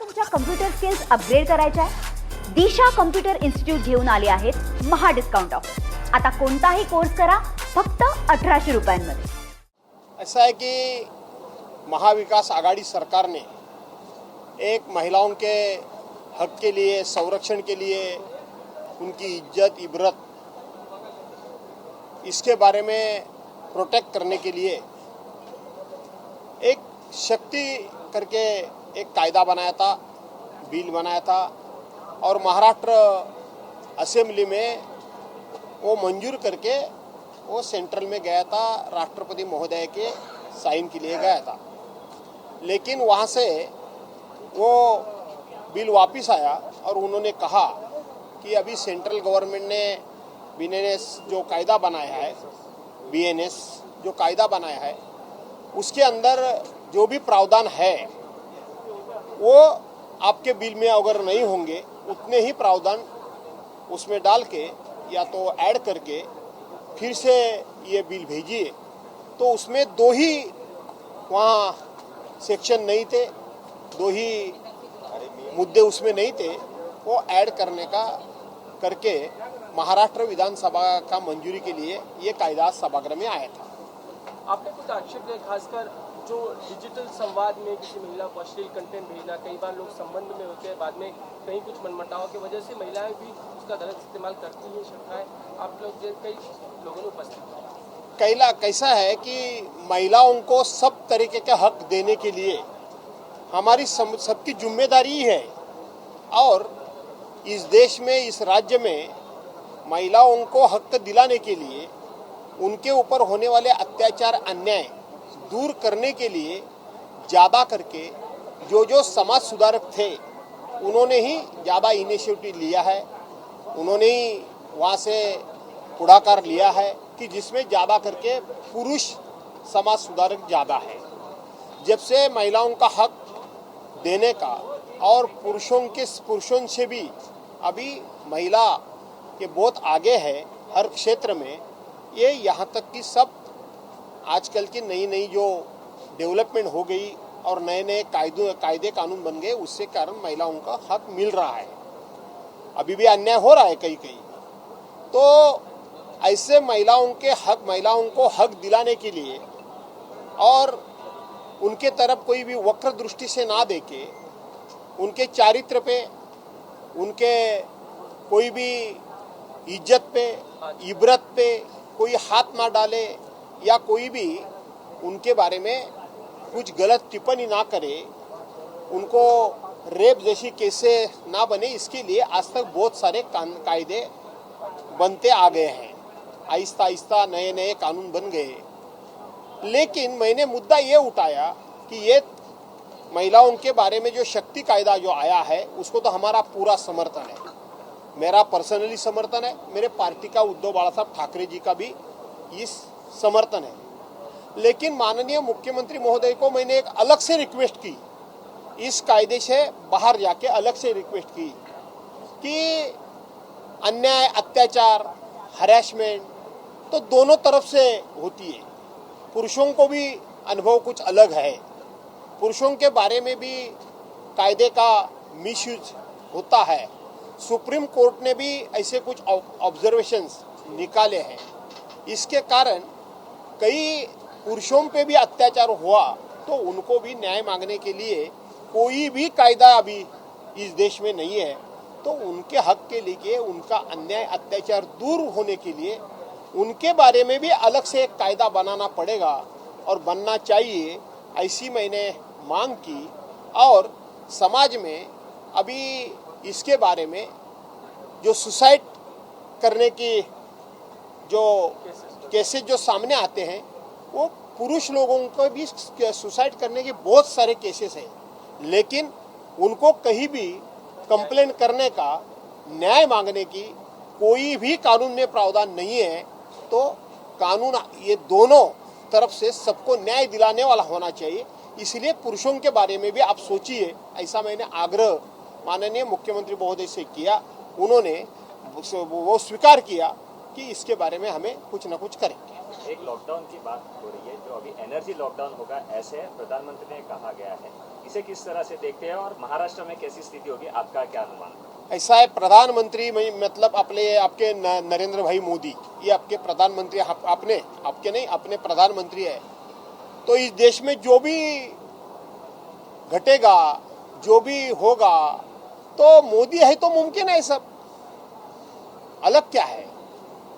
तुमच्या computer skills upgrade करायच्या आहे? दिशा कम्प्युटर इन्स्टिट्यूट घेऊन आले आहेत महा डिस्काउंट ऑफर. आता कोणताही कोर्स करा फक्त 1800 रुपयांमध्ये. ऐसा है कि महाविकास आघाड़ी सरकार ने एक महिलाओं के हक के लिए, संरक्षण के लिए, उनकी इज्जत इबरत इसके बारे में प्रोटेक्ट करने के लिए एक शक्ति करके एक कायदा बनाया था, बिल बनाया था और महाराष्ट्र असेंबली में वो मंजूर करके वो सेंट्रल में गया था, राष्ट्रपति महोदय के साइन के लिए गया था. लेकिन वहाँ से वो बिल वापस आया और उन्होंने कहा कि अभी सेंट्रल गवर्नमेंट ने बीएनएस जो कायदा बनाया है, बीएनएस जो कायदा बनाया है उसके अंदर जो भी प्रावधान है वो आपके बिल में अगर नहीं होंगे उतने ही प्रावधान उसमें डाल के या तो ऐड करके फिर से ये बिल भेजिए. तो उसमें दो ही वहाँ सेक्शन नहीं थे, दो ही मुद्दे उसमें नहीं थे, वो ऐड करने का करके महाराष्ट्र विधानसभा का मंजूरी के लिए ये कायदा सभागृह में आया था. आपने कुछ आक्षेप किया, खासकर जो डिजिटल संवाद में किसी महिला को अश्लील कंटेंट भेजना, कई बार लोग संबंध में होते हैं, बाद में कहीं कुछ मनमुटाव की वजह से महिलाएं भी उसका गलत इस्तेमाल करती हैं, शंकाएं आप लोग कई लोगों ने उपस्थित. कैसा है कि महिलाओं को सब तरीके के हक देने के लिए हमारी सबकी जिम्मेदारी है और इस देश में, इस राज्य में महिलाओं को हक दिलाने के लिए, उनके ऊपर होने वाले अत्याचार अन्याय दूर करने के लिए ज़्यादा करके जो समाज सुधारक थे उन्होंने ही ज़्यादा इनिशिएटिव लिया है, उन्होंने ही वहाँ से पुढाकार लिया है कि जिसमें ज़्यादा करके पुरुष समाज सुधारक ज़्यादा है. जब से महिलाओं का हक देने का और पुरुषों से भी अभी महिला के बहुत आगे है हर क्षेत्र में. ये यहाँ तक कि सब आजकल की नई जो डेवलपमेंट हो गई और नए कायदे कानून बन गए, उससे कारण महिलाओं का हक मिल रहा है. अभी भी अन्याय हो रहा है कहीं. तो ऐसे महिलाओं को हक दिलाने के लिए और उनके तरफ कोई भी वक्र दृष्टि से ना देके, उनके चारित्र पे, उनके कोई भी इज्जत पे, इबरत पे कोई हाथ ना डाले या कोई भी उनके बारे में कुछ गलत टिप्पणी ना करे, उनको रेप जैसी केसें ना बने, इसके लिए आज तक बहुत सारे कायदे बनते आ गए हैं. आहिस्ता आहिस्ता नए कानून बन गए. लेकिन मैंने मुद्दा ये उठाया कि ये महिलाओं के बारे में जो शक्ति कायदा जो आया है उसको तो हमारा पूरा समर्थन है, मेरा पर्सनली समर्थन है, मेरे पार्टी का उद्धव बाला साहब ठाकरे जी का भी इस समर्थन है. लेकिन माननीय मुख्यमंत्री महोदय को मैंने एक अलग से रिक्वेस्ट की, इस कायदे से बाहर जाके अलग से रिक्वेस्ट की कि अन्याय, अत्याचार, हरैसमेंट तो दोनों तरफ से होती है. पुरुषों को भी अनुभव कुछ अलग है, पुरुषों के बारे में भी कायदे का मिसयूज होता है. सुप्रीम कोर्ट ने भी ऐसे कुछ ऑब्जर्वेशंस निकाले हैं. इसके कारण कई पुरुषों पे भी अत्याचार हुआ तो उनको भी न्याय मांगने के लिए कोई भी कायदा अभी इस देश में नहीं है. तो उनके हक के लिए, उनका अन्याय अत्याचार दूर होने के लिए उनके बारे में भी अलग से एक कायदा बनाना पड़ेगा और बनना चाहिए, ऐसी मैंने मांग की. और समाज में अभी इसके बारे में जो सुसाइड करने की जो केसेस जो सामने आते हैं वो पुरुष लोगों को भी सुसाइड करने के बहुत सारे केसेस हैं. लेकिन उनको कहीं भी कंप्लेंट करने का, न्याय मांगने की कोई भी कानून में प्रावधान नहीं है. तो कानून ये दोनों तरफ से सबको न्याय दिलाने वाला होना चाहिए. इसलिए पुरुषों के बारे में भी आप सोचिए, ऐसा मैंने आग्रह माननीय मुख्यमंत्री महोदय से किया. उन्होंने वो स्वीकार किया कि इसके बारे में हमें कुछ न कुछ करेंगे. एक लॉकडाउन की बात हो रही है, जो अभी एनर्जी लॉकडाउन होगा ऐसे प्रधानमंत्री ने कहा गया है. इसे किस तरह से देखते हैं और महाराष्ट्र में कैसी स्थिति होगी, आपका क्या अनुमान? ऐसा है, प्रधानमंत्री मतलब आपके नरेंद्र भाई मोदी, ये आपके प्रधानमंत्री, आपके नहीं, अपने प्रधानमंत्री है। तो इस देश में जो भी घटेगा, जो भी होगा, तो मोदी है तो मुमकिन है सब। अलग क्या है,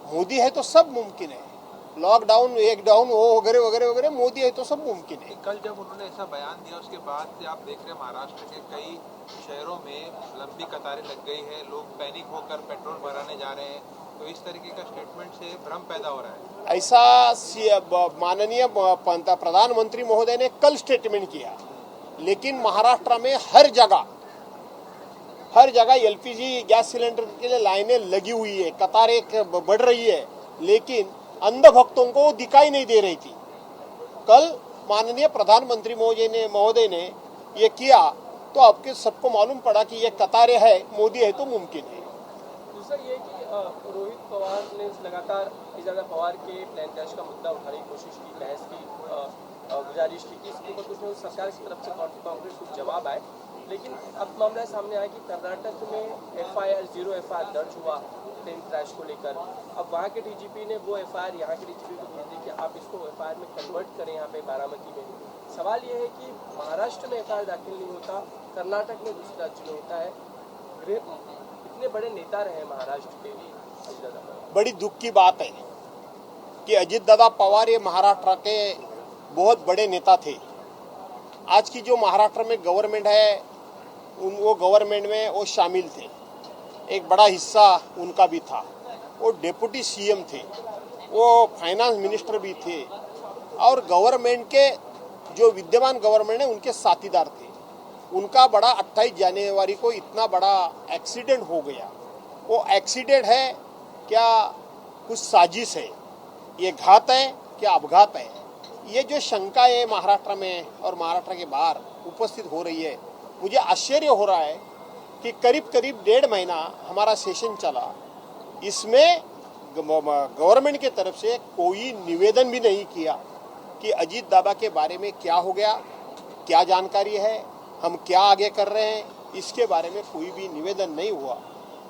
मोदी है तो सब मुमकिन है। लॉकडाउन, एक डाउन, वो वगैरह वगैरह वगैरह, मोदी है तो सब मुमकिन है। कल जब उन्होंने ऐसा बयान दिया उसके बाद से आप देख रहे हैं महाराष्ट्र के कई शहरों में लंबी कतारें लग गई है, लोग पैनिक होकर पेट्रोल भराने जा रहे हैं। तो इस तरीके का स्टेटमेंट से भ्रम पैदा हो रहा है। ऐसा माननीय प्रधानमंत्री महोदय ने कल स्टेटमेंट किया, लेकिन महाराष्ट्र में हर जगह एलपीजी गैस सिलेंडर के लिए लाइनें लगी हुई है, कतारें बढ़ रही है, लेकिन अंध भक्तों को दिखाई नहीं दे रही थी। कल माननीय प्रधानमंत्री महोदय ने ये किया, तो आपके सबको मालूम पड़ा कि ये कतारें है, मोदी है तो मुमकिन है। दूसरा ये कि रोहित पवार ने लगातार इजाज़ा पवार के प्लान क्रैश का मुद्दा उठाने की कोशिश की, बहस की, गुजारिश की, इसके ऊपर कुछ सरकार की तरफ से कांग्रेस कुछ जवाब आए। लेकिन अब मामला सामने आया कि कर्नाटक में जीरो एफआईआर दर्ज हुआ प्लेन क्रैश को लेकर। अब वहाँ के डीजीपी ने वो एफआईआर यहाँ के डीजीपी को भेज दी कि आप इसको एफआईआर में कन्वर्ट करें यहाँ पे बारामती में। सवाल ये है कि महाराष्ट्र में एफआईआर दाखिल नहीं होता, कर्नाटक में दूसरे राज्य में होता है। इतने बड़े नेता रहे महाराष्ट्र के अजित दादा पवार। बड़ी दुख की बात है कि अजित दादा पवार ये महाराष्ट्र के बहुत बड़े नेता थे। आज की जो महाराष्ट्र में गवर्नमेंट है, वो गवर्नमेंट में वो शामिल थे, एक बड़ा हिस्सा उनका भी था। वो डिप्टी सीएम थे, वो फाइनेंस मिनिस्टर भी थे, और गवर्नमेंट के जो विद्यमान गवर्नमेंट है उनके साथीदार थे। उनका बड़ा 28 जनवरी को इतना बड़ा एक्सीडेंट हो गया। वो एक्सीडेंट है क्या, कुछ साजिश है, ये घात है क्या अपघात है? ये जो शंका है महाराष्ट्र में और महाराष्ट्र के बाहर उपस्थित हो रही है, मुझे आश्चर्य हो रहा है कि करीब 1.5 महीना हमारा सेशन चला, इसमें गवर्नमेंट के तरफ से कोई निवेदन भी नहीं किया कि अजीत दादा के बारे में क्या हो गया, क्या जानकारी है, हम क्या आगे कर रहे हैं, इसके बारे में कोई भी निवेदन नहीं हुआ।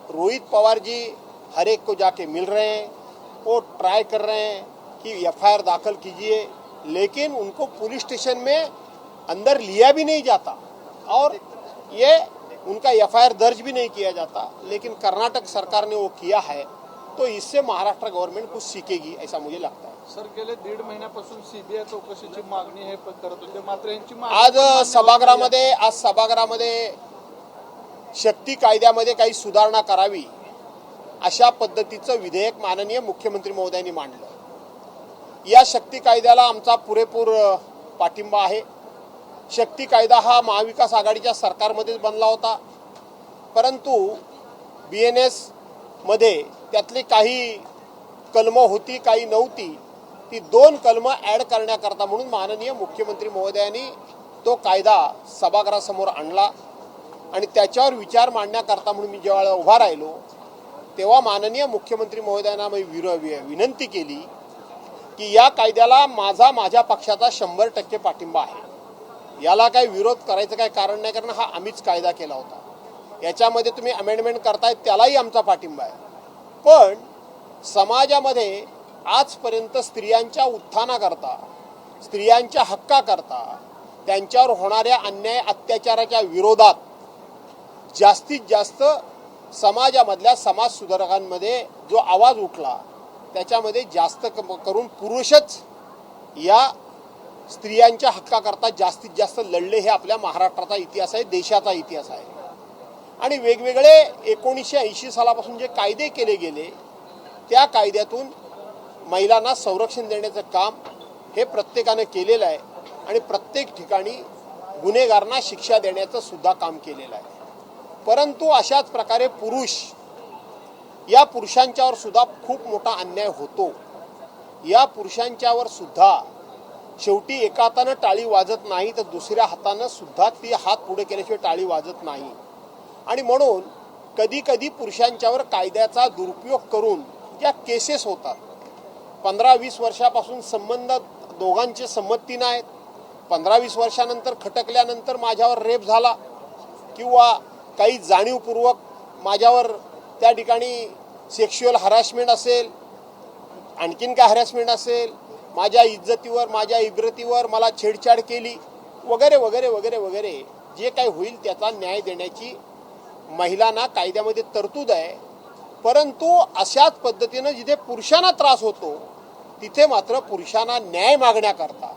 रोहित पवार जी हर एक को जाके मिल रहे हैं, वो ट्राई कर रहे हैं कि एफआईआर दाखिल कीजिए, लेकिन उनको पुलिस स्टेशन में अंदर लिया भी नहीं जाता और ये उनका एफआईआर दर्ज भी नहीं किया जाता। लेकिन कर्नाटक सरकार ने वो किया है, तो इससे महाराष्ट्र गवर्नमेंट कुछ सीखेगी ऐसा मुझे लगता है। सर, गेले 1.5 महिन्यापासून सीबीआय चौकशीची मागणी हे करत होते, मात्र यांची आज सभागृहामध्ये शक्ती कायद्यामध्ये काही सुधारणा करावी अशा पद्धतीचं विधेयक माननीय मुख्यमंत्री महोदयांनी मांडलं। या शक्ती कायद्याला आमचा पुरेपूर पाठिंबा आहे। शक्ती कायदा हा महाविकास आघाडीच्या सरकारमध्येच बनला होता, परंतु BNS मध्ये त्यातली काही कलमं होती, काही नव्हती। ती 2 कलमं ॲड करण्याकरता म्हणून माननीय मुख्यमंत्री महोदयांनी तो कायदा सभागृहासमोर आणला आणि त्याच्यावर विचार मांडण्याकरता म्हणून मी जेव्हा उभा राहिलो, तेव्हा माननीय मुख्यमंत्री महोदयांना मी विनंती केली की या कायद्याला माझ्या पक्षाचा 100% पाठिंबा आहे, याला काही विरोध करायचं काही कारण नाही, कारण हा आम्हीच कायदा केला होता। याच्यामध्ये तुम्ही अमेंडमेंट करताय त्यालाही आमचा पाठिंबा आहे। पण समाजामध्ये आजपर्यंत स्त्रियांच्या उत्थानाकरता, स्त्रियांच्या हक्काकरता, त्यांच्यावर होणाऱ्या अन्याय अत्याचाराच्या विरोधात जास्तीत जास्त समाजामधल्या समाज सुधारकांमध्ये जो आवाज उठला, त्याच्यामध्ये जास्त करून पुरुषच या स्त्रियांच्या हक्काकरता जास्तीत जास्त लढले। हे आपल्या महाराष्ट्राचा इतिहास आहे, देशाचा इतिहास आहे। आणि वेगवेगळे 1980 सालापासून जे कायदे केले गेले, त्या कायद्यातून महिलांना संरक्षण देण्याचं काम हे प्रत्येकाने केलेलं आहे आणि प्रत्येक ठिकाणी गुन्हेगारांना शिक्षा देण्याचं सुद्धा काम केलेलं आहे। परंतु अशाच प्रकारे पुरुषांच्यावर सुद्धा खूप मोठा अन्याय होतो। या पुरुषांच्यावर सुद्धा शेवटी एका हाताने टाळी वाजत नाही, तर दुसऱ्या हाताने सुद्धा ती हात पुढे केल्याशिवाय टाळी वाजत नाही। आणि म्हणून कधी कधी पुरुषांच्यावर कायद्याचा दुरुपयोग करून ज्या केसेस होतात, 15-20 वर्षापासून संबंध दोघांचे संमती नाहीत, 15-20 वर्षानंतर खटकल्यानंतर माझ्यावर रेप झाला किंवा काही जाणीवपूर्वक माझ्यावर त्या ठिकाणी सेक्शुअल हॅरॅसमेंट असेल, आणखीन काय हॅरॅसमेंट असेल, माझ्या इज्जतीवर माझ्या इब्रतीवर मला छेडछाड केली वगैरे वगैरे वगैरे वगैरे, जे काही होईल त्याचा न्याय देण्याची महिलांना कायद्यामध्ये तरतूद आहे. परंतु अशाच पद्धतीनं जिथे पुरुषांना त्रास होतो तिथे मात्र पुरुषांना न्याय मागण्याकरता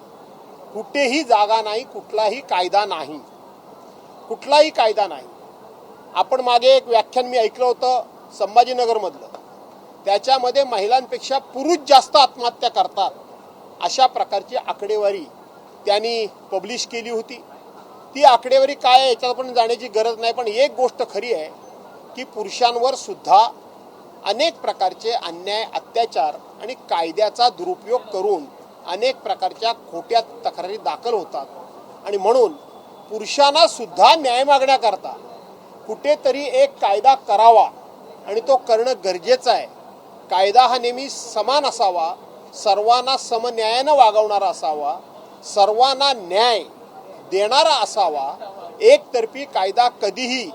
कुठेही जागा नाही, कुठलाही कायदा नाही, कुठलाही कायदा नाही. आपण मागे एक व्याख्यान मी ऐकलं होतं संभाजीनगरमधलं, त्याच्यामध्ये महिलांपेक्षा पुरुष जास्त आत्महत्या करतात अशा प्रकारची आकडेवारी त्यांनी पब्लिश केली होती. ती आकडेवारी काय आहे याच्यात पण जाण्याची गरज नाही, पण एक गोष्ट खरी आहे की पुरुषांवर सुद्धा अनेक प्रकारचे अन्याय, अत्याचार आणि कायद्याचा दुरुपयोग करून अनेक प्रकारच्या खोट्या तक्रारी दाखल होतात. आणि म्हणून पुरुषांना सुद्धा न्याय मागण्याकरता कुठेतरी एक कायदा करावा आणि तो करणं गरजेचं आहे. कायदा हा नेहमी समान असावा, सर्वांना समन्यायानं वागवणारा असावा, सर्वांना न्याय देणारा असावा. एकतर्फी कायदा कधीही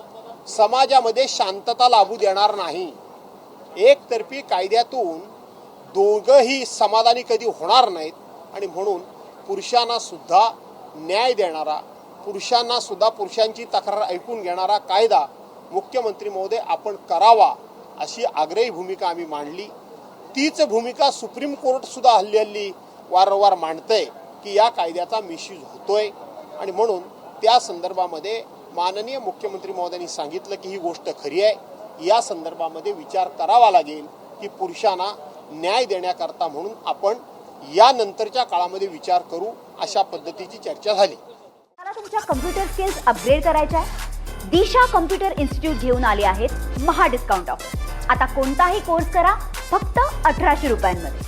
समाजामध्ये शांतता लाभू देणार नाही. एकतर्फी कायद्यातून दोघंही समाधानी कधी होणार नाहीत. आणि म्हणून पुरुषांना सुद्धा न्याय देणारा, पुरुषांना सुद्धा पुरुषांची तक्रार ऐकून घेणारा कायदा मुख्यमंत्री महोदय आपण करावा अशी आग्रही भूमिका आम्ही मांडली. तीच भूमिका सुप्रीम कोर्ट सुद्धा हल्ली वारंवार मांडतंय की या कायद्याचा मिसयूज होतोय. आणि म्हणून त्या संदर्भामध्ये माननीय मुख्यमंत्री महोदयांनी सांगितलं की ही गोष्ट खरी आहे. या संदर्भामध्ये विचार करावा लागेल की पुरुषांना न्याय देण्याकरता म्हणून आपण यानंतरच्या काळामध्ये विचार करू, अशा पद्धतीची चर्चा झाली. मला तुमच्या कम्प्युटर स्किल्स अपग्रेड करायच्या आहे? दिशा कम्प्युटर इन्स्टिट्यूट घेऊन आले आहेत महा डिस्काउंट ऑफ. आता कोणताही कोर्स करा फक्त 1800 रुपयांमध्ये.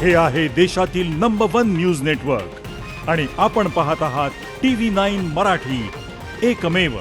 हे आहे देशातील नंबर 1 न्यूज नेटवर्क आणि आपण पाहत आहात TV9 मराठी, एकमेव.